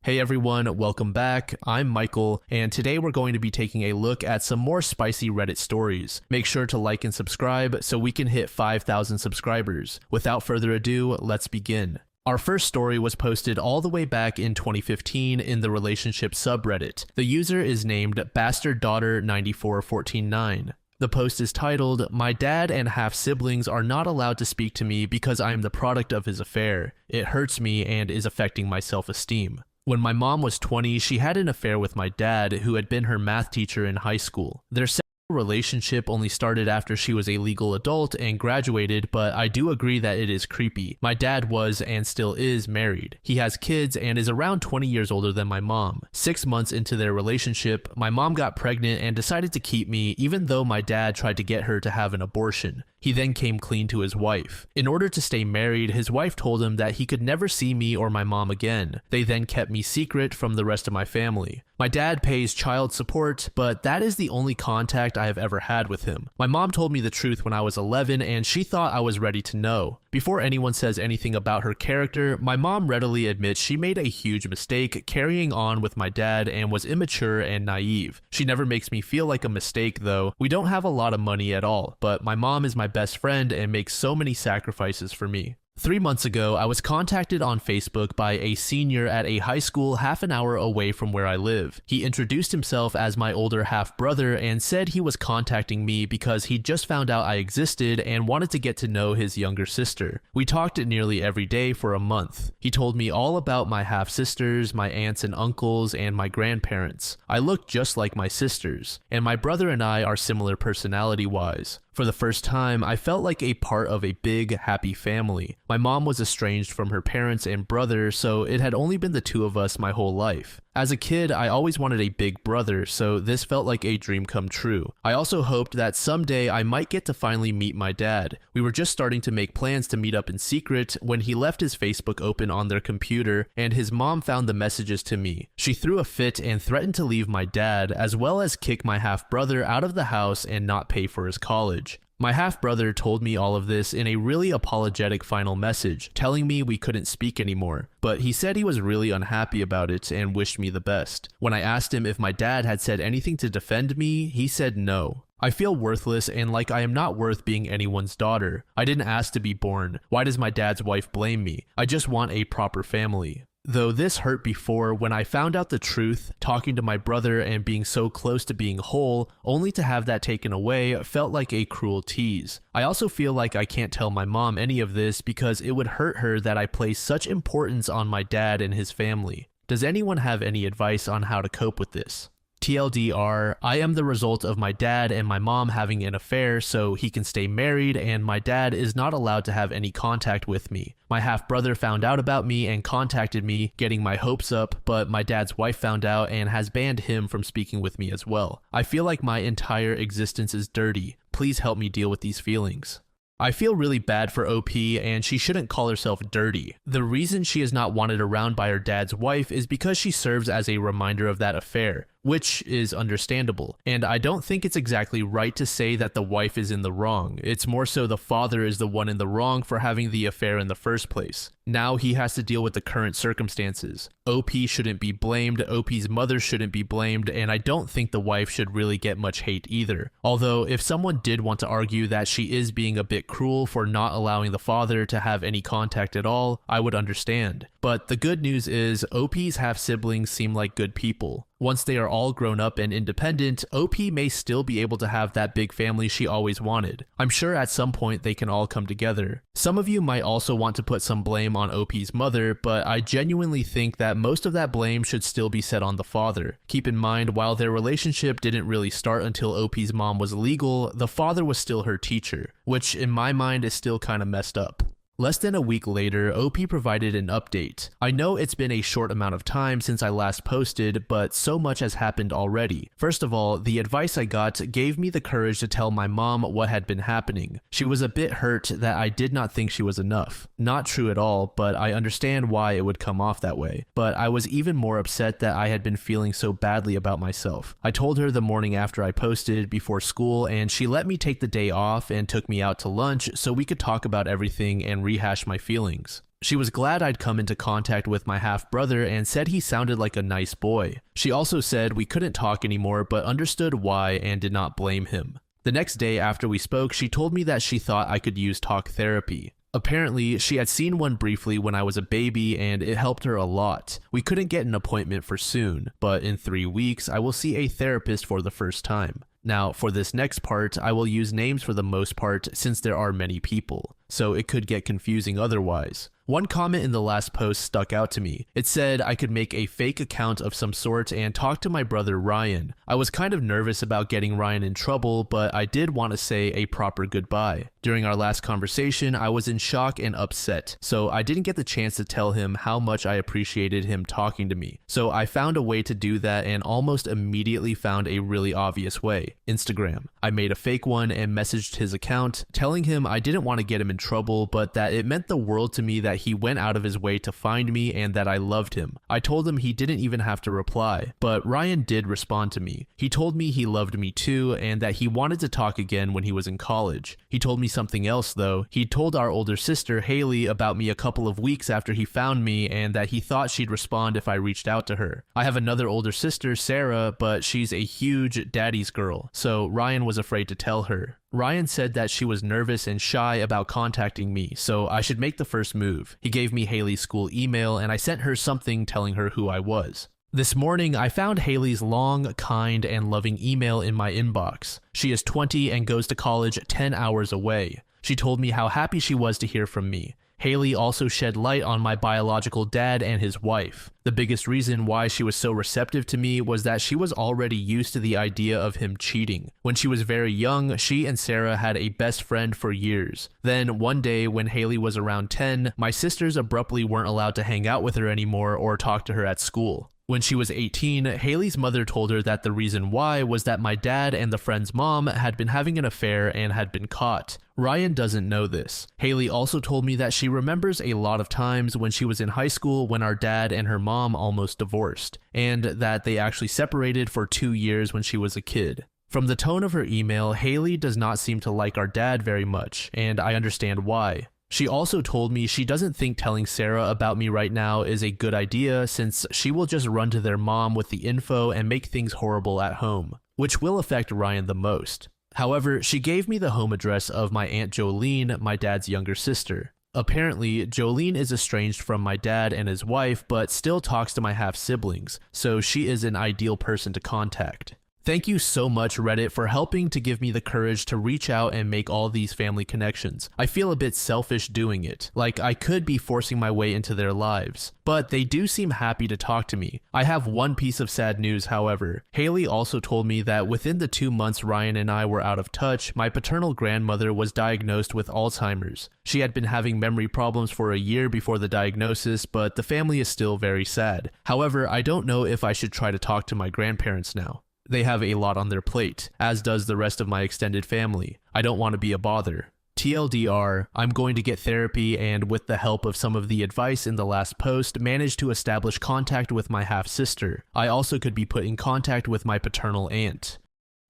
Hey everyone, welcome back. I'm Michael, and today we're going to be taking a look at some more spicy Reddit stories. Make sure to like and subscribe so we can hit 5,000 subscribers. Without further ado, let's begin. Our first story was posted all the way back in 2015 in the relationship subreddit. The user is named BastardDaughter94149. The post is titled, "My dad and half-siblings are not allowed to speak to me because I am the product of his affair. It hurts me and is affecting my self-esteem." When my mom was 20, she had an affair with my dad, who had been her math teacher in high school. Their relationship only started after she was a legal adult and graduated, but I do agree that it is creepy. My dad was and still is married. He has kids and is around 20 years older than my mom. 6 months into their relationship, my mom got pregnant and decided to keep me even though my dad tried to get her to have an abortion. He then came clean to his wife. In order to stay married, his wife told him that he could never see me or my mom again. They then kept me secret from the rest of my family. My dad pays child support, but that is the only contact I have ever had with him. My mom told me the truth when I was 11 and she thought I was ready to know. Before anyone says anything about her character, my mom readily admits she made a huge mistake carrying on with my dad and was immature and naive. She never makes me feel like a mistake though. We don't have a lot of money at all, but my mom is my best friend and makes so many sacrifices for me. 3 months ago, I was contacted on Facebook by a senior at a high school half an hour away from where I live. He introduced himself as my older half-brother and said he was contacting me because he just found out I existed and wanted to get to know his younger sister. We talked nearly every day for a month. He told me all about my half-sisters, my aunts and uncles, and my grandparents. I look just like my sisters, and my brother and I are similar personality-wise. For the first time, I felt like a part of a big, happy family. My mom was estranged from her parents and brother, so it had only been the two of us my whole life. As a kid, I always wanted a big brother, so this felt like a dream come true. I also hoped that someday I might get to finally meet my dad. We were just starting to make plans to meet up in secret when he left his Facebook open on their computer, and his mom found the messages to me. She threw a fit and threatened to leave my dad, as well as kick my half-brother out of the house and not pay for his college. My half-brother told me all of this in a really apologetic final message, telling me we couldn't speak anymore, but he said he was really unhappy about it and wished me the best. When I asked him if my dad had said anything to defend me, he said no. I feel worthless and like I am not worth being anyone's daughter. I didn't ask to be born. Why does my dad's wife blame me? I just want a proper family. Though this hurt before, when I found out the truth, talking to my brother and being so close to being whole, only to have that taken away felt like a cruel tease. I also feel like I can't tell my mom any of this because it would hurt her that I place such importance on my dad and his family. Does anyone have any advice on how to cope with this? TLDR, I am the result of my dad and my mom having an affair so he can stay married, and my dad is not allowed to have any contact with me. My half-brother found out about me and contacted me, getting my hopes up, but my dad's wife found out and has banned him from speaking with me as well. I feel like my entire existence is dirty. Please help me deal with these feelings. I feel really bad for OP, and she shouldn't call herself dirty. The reason she is not wanted around by her dad's wife is because she serves as a reminder of that affair, which is understandable. And I don't think it's exactly right to say that the wife is in the wrong. It's more so the father is the one in the wrong for having the affair in the first place. Now he has to deal with the current circumstances. OP shouldn't be blamed, OP's mother shouldn't be blamed, and I don't think the wife should really get much hate either. Although, if someone did want to argue that she is being a bit cruel for not allowing the father to have any contact at all, I would understand. But the good news is, OP's half-siblings seem like good people. Once they are all grown up and independent, OP may still be able to have that big family she always wanted. I'm sure at some point they can all come together. Some of you might also want to put some blame on OP's mother, but I genuinely think that most of that blame should still be set on the father. Keep in mind, while their relationship didn't really start until OP's mom was legal, the father was still her teacher, which in my mind is still kinda messed up. Less than a week later, OP provided an update. I know it's been a short amount of time since I last posted, but so much has happened already. First of all, the advice I got gave me the courage to tell my mom what had been happening. She was a bit hurt that I did not think she was enough. Not true at all, but I understand why it would come off that way. But I was even more upset that I had been feeling so badly about myself. I told her the morning after I posted before school, and she let me take the day off and took me out to lunch so we could talk about everything and rehash my feelings. She was glad I'd come into contact with my half-brother and said he sounded like a nice boy. She also said we couldn't talk anymore but understood why and did not blame him. The next day after we spoke, she told me that she thought I could use talk therapy. Apparently, she had seen one briefly when I was a baby and it helped her a lot. We couldn't get an appointment for soon, but in 3 weeks I will see a therapist for the first time. Now, for this next part, I will use names for the most part since there are many people, so it could get confusing otherwise. One comment in the last post stuck out to me. It said I could make a fake account of some sort and talk to my brother Ryan. I was kind of nervous about getting Ryan in trouble, but I did want to say a proper goodbye. During our last conversation, I was in shock and upset, so I didn't get the chance to tell him how much I appreciated him talking to me. So I found a way to do that and almost immediately found a really obvious way: Instagram. I made a fake one and messaged his account, telling him I didn't want to get him in trouble, but that it meant the world to me that he went out of his way to find me and that I loved him. I told him he didn't even have to reply, but Ryan did respond to me. He told me he loved me too and that he wanted to talk again when he was in college. He told me something else though. He told our older sister Haley about me a couple of weeks after he found me and that he thought she'd respond if I reached out to her. I have another older sister, Sarah, but she's a huge daddy's girl, so Ryan was afraid to tell her. Ryan said that she was nervous and shy about contacting me, so I should make the first move. He gave me Haley's school email and I sent her something telling her who I was. This morning, I found Haley's long, kind, and loving email in my inbox. She is 20 and goes to college 10 hours away. She told me how happy she was to hear from me. Haley also shed light on my biological dad and his wife. The biggest reason why she was so receptive to me was that she was already used to the idea of him cheating. When she was very young, she and Sarah had a best friend for years. Then one day when Haley was around 10, my sisters abruptly weren't allowed to hang out with her anymore or talk to her at school. When she was 18, Haley's mother told her that the reason why was that my dad and the friend's mom had been having an affair and had been caught. Ryan doesn't know this. Haley also told me that she remembers a lot of times when she was in high school when our dad and her mom almost divorced, and that they actually separated for 2 years when she was a kid. From the tone of her email, Haley does not seem to like our dad very much, and I understand why. She also told me she doesn't think telling Sarah about me right now is a good idea since she will just run to their mom with the info and make things horrible at home, which will affect Ryan the most. However, she gave me the home address of my Aunt Jolene, my dad's younger sister. Apparently, Jolene is estranged from my dad and his wife, but still talks to my half-siblings, so she is an ideal person to contact. Thank you so much, Reddit, for helping to give me the courage to reach out and make all these family connections. I feel a bit selfish doing it, like I could be forcing my way into their lives. But they do seem happy to talk to me. I have one piece of sad news, however. Haley also told me that within the 2 months Ryan and I were out of touch, my paternal grandmother was diagnosed with Alzheimer's. She had been having memory problems for a year before the diagnosis, but the family is still very sad. However, I don't know if I should try to talk to my grandparents now. They have a lot on their plate, as does the rest of my extended family. I don't want to be a bother. TLDR, I'm going to get therapy and with the help of some of the advice in the last post, managed to establish contact with my half-sister. I also could be put in contact with my paternal aunt.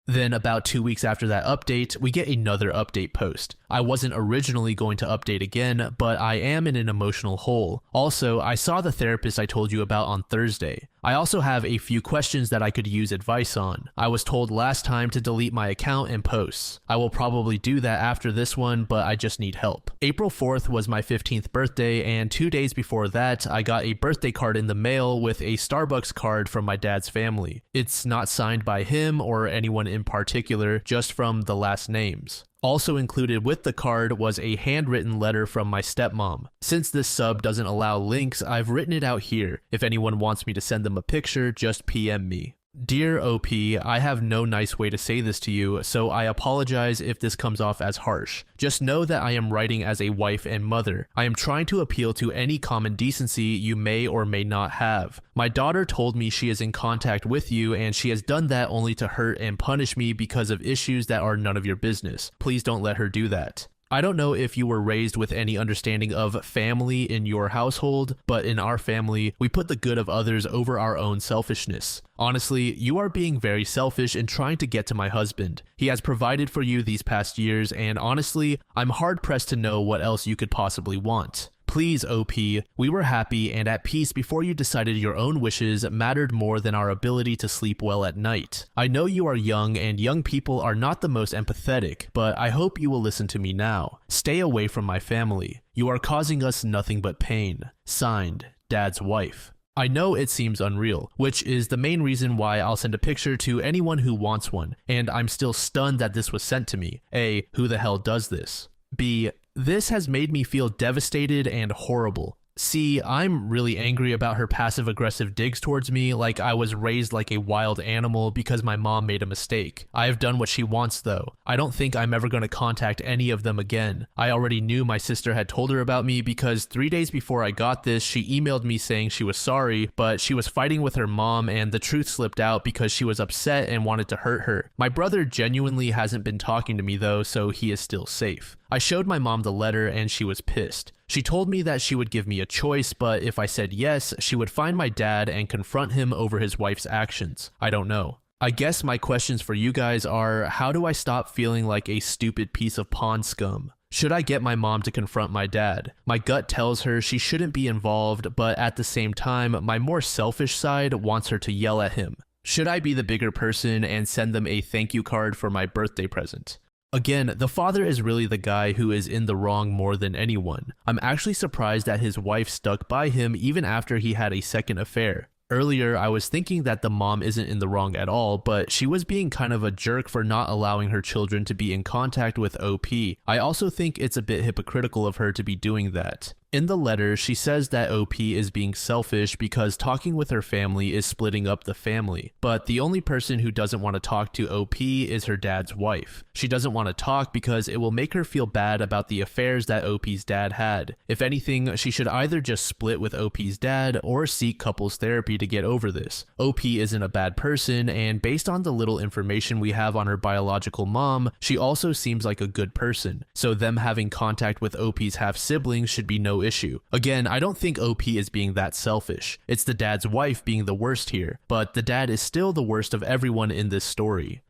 Then about 2 weeks after that update, we get another update post. I wasn't originally going to update again, but I am in an emotional hole. Also, I saw the therapist I told you about on Thursday. I also have a few questions that I could use advice on. I was told last time to delete my account and posts. I will probably do that after this one, but I just need help. April 4th was my 15th birthday, and 2 days before that, I got a birthday card in the mail with a Starbucks card from my dad's family. It's not signed by him or anyone in particular, just from the last names. Also included with the card was a handwritten letter from my stepmom. Since this sub doesn't allow links, I've written it out here. If anyone wants me to send them a picture, just PM me. Dear OP, I have no nice way to say this to you, so I apologize if this comes off as harsh. Just know that I am writing as a wife and mother. I am trying to appeal to any common decency you may or may not have. My daughter told me she is in contact with you and she has done that only to hurt and punish me because of issues that are none of your business. Please don't let her do that. I don't know if you were raised with any understanding of family in your household, but in our family, we put the good of others over our own selfishness. Honestly, you are being very selfish in trying to get to my husband. He has provided for you these past years, and honestly, I'm hard-pressed to know what else you could possibly want. Please, OP, we were happy and at peace before you decided your own wishes mattered more than our ability to sleep well at night. I know you are young and young people are not the most empathetic, but I hope you will listen to me now. Stay away from my family. You are causing us nothing but pain. Signed, Dad's wife. I know it seems unreal, which is the main reason why I'll send a picture to anyone who wants one, and I'm still stunned that this was sent to me. A, who the hell does this? B, this has made me feel devastated and horrible. C, I'm really angry about her passive-aggressive digs towards me like I was raised like a wild animal because my mom made a mistake. I have done what she wants though. I don't think I'm ever going to contact any of them again. I already knew my sister had told her about me because 3 days before I got this, she emailed me saying she was sorry, but she was fighting with her mom and the truth slipped out because she was upset and wanted to hurt her. My brother genuinely hasn't been talking to me though, so he is still safe. I showed my mom the letter and she was pissed. She told me that she would give me a choice, but if I said yes, she would find my dad and confront him over his wife's actions. I don't know. I guess my questions for you guys are, how do I stop feeling like a stupid piece of pond scum? Should I get my mom to confront my dad? My gut tells her she shouldn't be involved, but at the same time, my more selfish side wants her to yell at him. Should I be the bigger person and send them a thank you card for my birthday present? Again, the father is really the guy who is in the wrong more than anyone. I'm actually surprised that his wife stuck by him even after he had a second affair. Earlier, I was thinking that the mom isn't in the wrong at all, but she was being kind of a jerk for not allowing her children to be in contact with OP. I also think it's a bit hypocritical of her to be doing that. In the letter, she says that OP is being selfish because talking with her family is splitting up the family, but the only person who doesn't want to talk to OP is her dad's wife. She doesn't want to talk because it will make her feel bad about the affairs that OP's dad had. If anything, she should either just split with OP's dad or seek couples therapy to get over this. OP isn't a bad person, and based on the little information we have on her biological mom, she also seems like a good person, so them having contact with OP's half-siblings should be no issue. Again, I don't think OP is being that selfish. It's the dad's wife being the worst here, but the dad is still the worst of everyone in this story.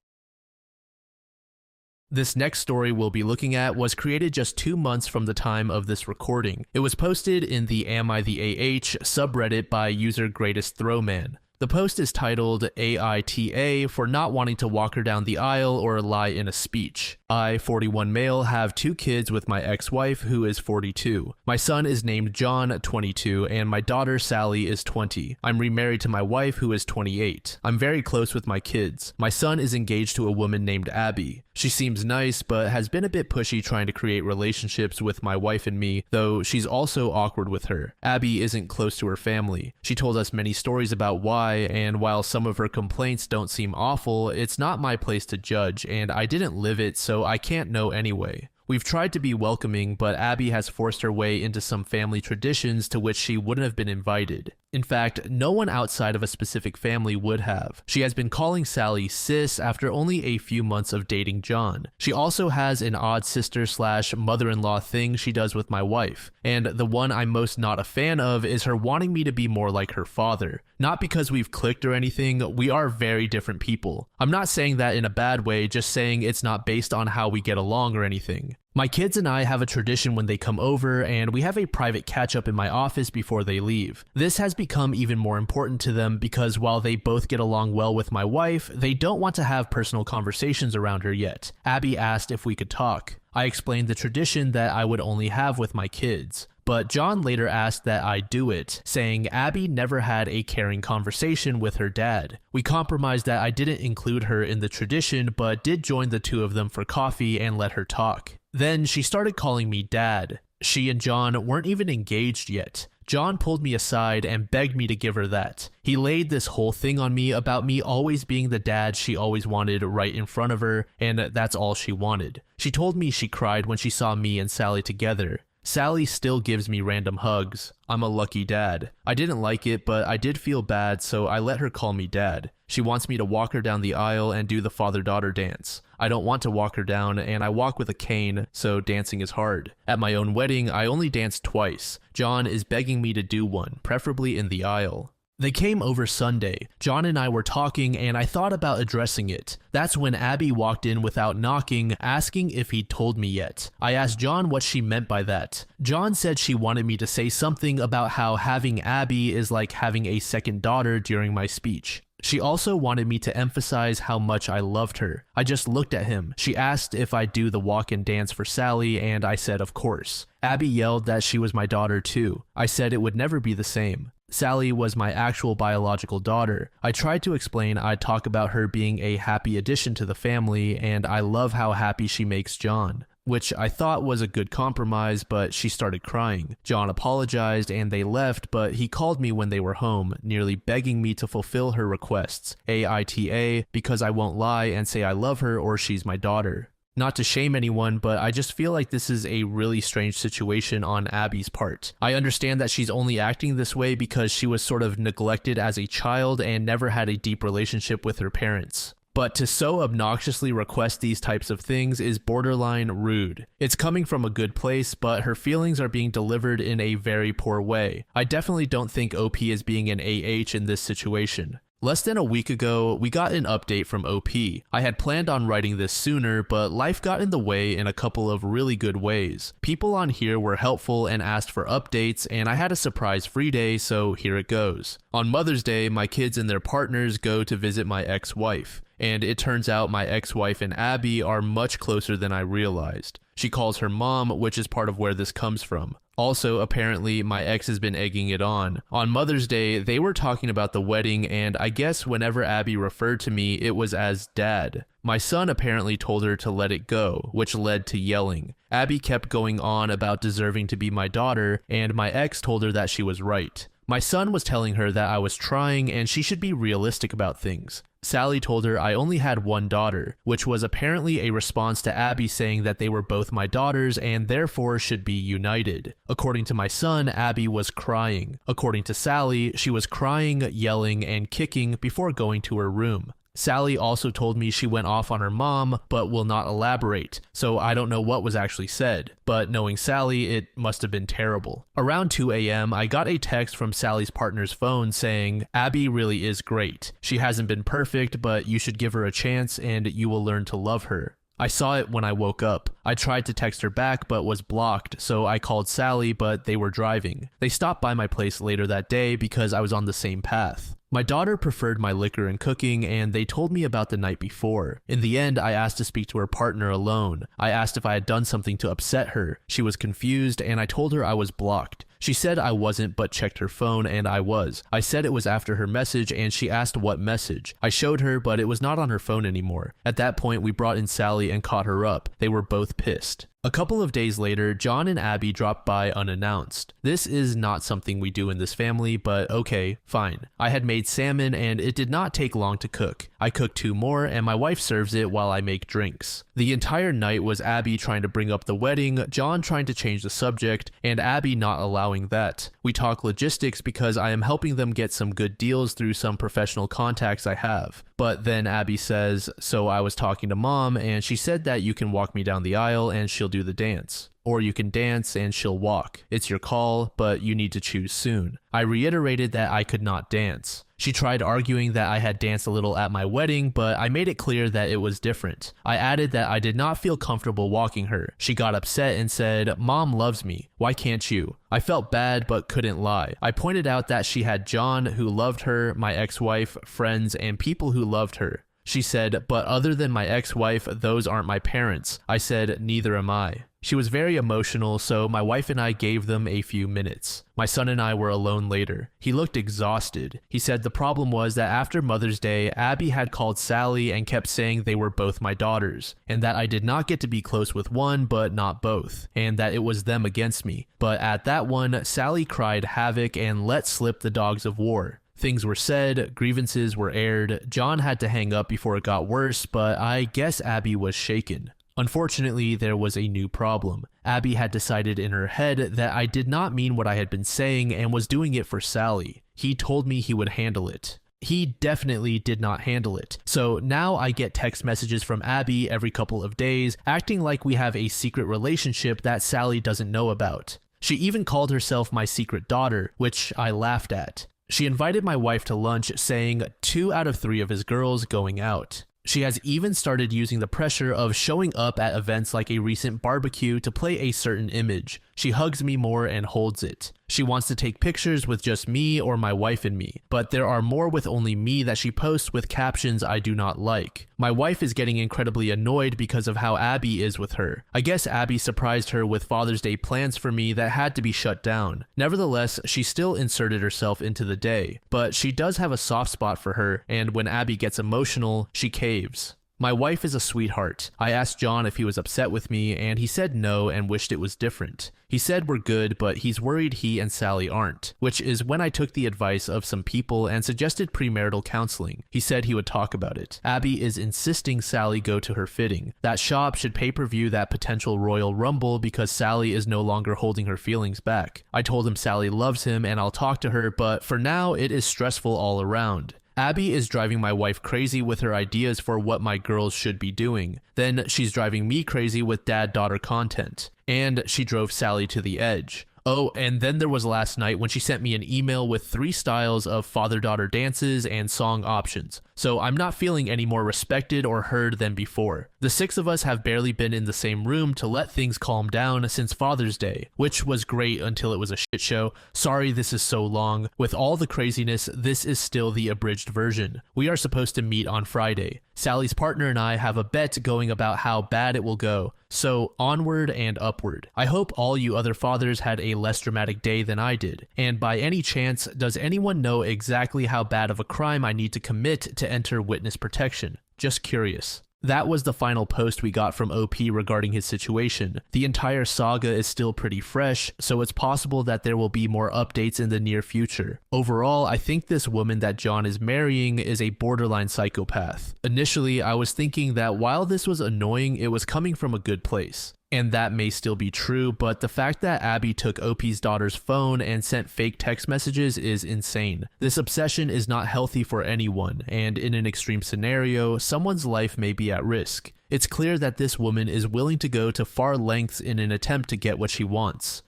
This next story we'll be looking at was created just 2 months from the time of this recording. It was posted in the Am I the AH subreddit by user Greatest Throwman. The post is titled AITA for not wanting to walk her down the aisle or lie in a speech. I, 41 male, have 2 kids with my ex-wife who is 42. My son is named John, 22, and my daughter Sally is 20. I'm remarried to my wife who is 28. I'm very close with my kids. My son is engaged to a woman named Abby. She seems nice, but has been a bit pushy trying to create relationships with my wife and me, though she's also awkward with her. Abby isn't close to her family. She told us many stories about why, and while some of her complaints don't seem awful, it's not my place to judge, and I didn't live it, so I can't know anyway. We've tried to be welcoming, but Abby has forced her way into some family traditions to which she wouldn't have been invited. In fact, no one outside of a specific family would have. She has been calling Sally sis after only a few months of dating John. She also has an odd sister/mother-in-law thing she does with my wife, and the one I'm most not a fan of is her wanting me to be more like her father. Not because we've clicked or anything, we are very different people. I'm not saying that in a bad way, just saying it's not based on how we get along or anything. My kids and I have a tradition when they come over, and we have a private catch-up in my office before they leave. This has become even more important to them because while they both get along well with my wife, they don't want to have personal conversations around her yet. Abby asked if we could talk. I explained the tradition that I would only have with my kids. But John later asked that I do it, saying Abby never had a caring conversation with her dad. We compromised that I didn't include her in the tradition, but did join the 2 of them for coffee and let her talk. Then she started calling me dad. She and John weren't even engaged yet. John pulled me aside and begged me to give her that. He laid this whole thing on me about me always being the dad she always wanted right in front of her, and that's all she wanted. She told me she cried when she saw me and Sally together. Sally still gives me random hugs. I'm a lucky dad. I didn't like it, but I did feel bad, so I let her call me dad. She wants me to walk her down the aisle and do the father-daughter dance. I don't want to walk her down, and I walk with a cane, so dancing is hard. At my own wedding, I only danced twice. John is begging me to do one, preferably in the aisle. They came over Sunday. John and I were talking and I thought about addressing it. That's when Abby walked in without knocking, asking if he'd told me yet. I asked John what she meant by that. John said she wanted me to say something about how having Abby is like having a second daughter during my speech. She also wanted me to emphasize how much I loved her. I just looked at him. She asked if I'd do the walk and dance for Sally, and I said of course. Abby yelled that she was my daughter too. I said it would never be the same. Sally was my actual biological daughter. I tried to explain I'd talk about her being a happy addition to the family, and I love how happy she makes John, which I thought was a good compromise, but she started crying. John apologized and they left, but he called me when they were home, nearly begging me to fulfill her requests, AITA, because I won't lie and say I love her or she's my daughter. Not to shame anyone, but I just feel like this is a really strange situation on Abby's part. I understand that she's only acting this way because she was sort of neglected as a child and never had a deep relationship with her parents. But to so obnoxiously request these types of things is borderline rude. It's coming from a good place, but her feelings are being delivered in a very poor way. I definitely don't think OP is being an AH in this situation. Less than a week ago, we got an update from OP. I had planned on writing this sooner, but life got in the way in a couple of really good ways. People on here were helpful and asked for updates, and I had a surprise free day, so here it goes. On Mother's Day, my kids and their partners go to visit my ex-wife, and it turns out my ex-wife and Abby are much closer than I realized. She calls her mom, which is part of where this comes from. Also, apparently, my ex has been egging it on. On Mother's Day, they were talking about the wedding, and I guess whenever Abby referred to me, it was as dad. My son apparently told her to let it go, which led to yelling. Abby kept going on about deserving to be my daughter, and my ex told her that she was right. My son was telling her that I was trying and she should be realistic about things. Sally told her I only had one daughter, which was apparently a response to Abby saying that they were both my daughters and therefore should be united. According to my son, Abby was crying. According to Sally, she was crying, yelling, and kicking before going to her room. Sally also told me she went off on her mom, but will not elaborate, so I don't know what was actually said. But knowing Sally, it must have been terrible. Around 2 a.m., I got a text from Sally's partner's phone saying, "Abby really is great. She hasn't been perfect, but you should give her a chance and you will learn to love her." I saw it when I woke up. I tried to text her back but was blocked, so I called Sally, but they were driving. They stopped by my place later that day because I was on the same path. My daughter preferred my liquor and cooking, and they told me about the night before. In the end, I asked to speak to her partner alone. I asked if I had done something to upset her. She was confused, and I told her I was blocked. She said I wasn't, but checked her phone, and I was. I said it was after her message, and she asked what message. I showed her, but it was not on her phone anymore. At that point, we brought in Sally and caught her up. They were both pissed. A couple of days later, John and Abby dropped by unannounced. This is not something we do in this family, but okay, fine. I had made salmon and it did not take long to cook. I cooked 2 more and my wife serves it while I make drinks. The entire night was Abby trying to bring up the wedding, John trying to change the subject, and Abby not allowing that. We talk logistics because I am helping them get some good deals through some professional contacts I have. But then Abby says, "So I was talking to mom and she said that you can walk me down the aisle and she'll do the dance. Or you can dance and she'll walk. It's your call, but you need to choose soon." I reiterated that I could not dance. She tried arguing that I had danced a little at my wedding, but I made it clear that it was different. I added that I did not feel comfortable walking her. She got upset and said, "Mom loves me. Why can't you?" I felt bad but couldn't lie. I pointed out that she had John, who loved her, my ex-wife, friends, and people who loved her. She said, "But other than my ex-wife, those aren't my parents." I said, "Neither am I." She was very emotional, so my wife and I gave them a few minutes. My son and I were alone later. He looked exhausted. He said the problem was that after Mother's Day, Abby had called Sally and kept saying they were both my daughters, and that I did not get to be close with one but not both, and that it was them against me. But at that one, Sally cried havoc and let slip the dogs of war. Things were said, grievances were aired, John had to hang up before it got worse, but I guess Abby was shaken. Unfortunately, there was a new problem. Abby had decided in her head that I did not mean what I had been saying and was doing it for Sally. He told me he would handle it. He definitely did not handle it. So now I get text messages from Abby every couple of days, acting like we have a secret relationship that Sally doesn't know about. She even called herself my secret daughter, which I laughed at. She invited my wife to lunch, saying 2 out of 3 of his girls going out. She has even started using the pressure of showing up at events like a recent barbecue to play a certain image. She hugs me more and holds it. She wants to take pictures with just me or my wife and me, but there are more with only me that she posts with captions I do not like. My wife is getting incredibly annoyed because of how Abby is with her. I guess Abby surprised her with Father's Day plans for me that had to be shut down. Nevertheless, she still inserted herself into the day, but she does have a soft spot for her, and when Abby gets emotional, she caves. My wife is a sweetheart. I asked John if he was upset with me, and he said no and wished it was different. He said we're good, but he's worried he and Sally aren't, which is when I took the advice of some people and suggested premarital counseling. He said he would talk about it. Abby is insisting Sally go to her fitting. That shop should pay-per-view that potential Royal Rumble because Sally is no longer holding her feelings back. I told him Sally loves him and I'll talk to her, but for now it is stressful all around. Abby is driving my wife crazy with her ideas for what my girls should be doing. Then she's driving me crazy with dad-daughter content. And she drove Sally to the edge. Oh, and then there was last night when she sent me an email with 3 styles of father-daughter dances and song options. So I'm not feeling any more respected or heard than before. The 6 of us have barely been in the same room to let things calm down since Father's Day, which was great until it was a shit show. Sorry this is so long. With all the craziness, this is still the abridged version. We are supposed to meet on Friday. Sally's partner and I have a bet going about how bad it will go. So onward and upward. I hope all you other fathers had a less dramatic day than I did. And by any chance, does anyone know exactly how bad of a crime I need to commit to enter witness protection? Just curious. That was the final post we got from OP regarding his situation. The entire saga is still pretty fresh, so it's possible that there will be more updates in the near future. Overall, I think this woman that John is marrying is a borderline psychopath. Initially, I was thinking that while this was annoying, it was coming from a good place. And that may still be true, but the fact that Abby took OP's daughter's phone and sent fake text messages is insane. This obsession is not healthy for anyone, and in an extreme scenario, someone's life may be at risk. It's clear that this woman is willing to go to far lengths in an attempt to get what she wants.